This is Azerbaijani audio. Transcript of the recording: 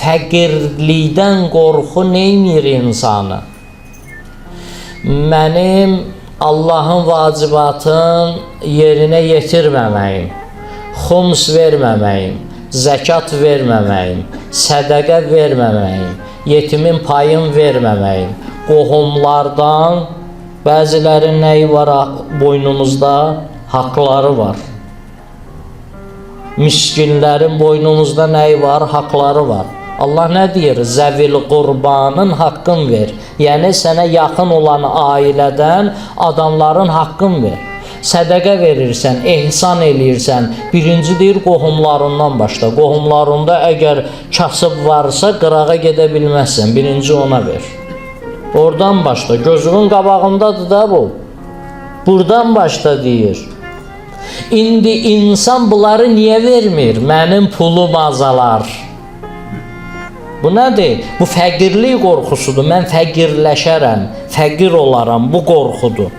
fəqirlikdən qorxu neymir insanı? Mənim Allahın vacibatın yerinə yetirməməyim, xums verməməyim, zəkat verməməyim, sədəqə verməməyim, yetimin payın verməməyim, qohumlardan bəzilərin nəyi var boynumuzda? Haqları var. Miskinlərin boynumuzda nəyi var? Haqları var. Allah nə deyir? Zəvil qurbanın haqqın ver. Yəni sənə yaxın olan ailədən adamların haqqın ver. Sədəqə verirsən, ehsan eləyirsən. Birinci deyir qohumlarından başla. Qohumlarında əgər kasıb varsa qırağa gedə bilməzsən. Birinci ona ver. Oradan başla. Gözünün qabağındadır da bu. Buradan başla deyir. İndi insan bunları niyə vermir? Mənim pulum azalar. Bu nədir? Bu fəqirlik qorxusudur. Mən fəqirləşərəm, fəqir olaram. Bu qorxudur.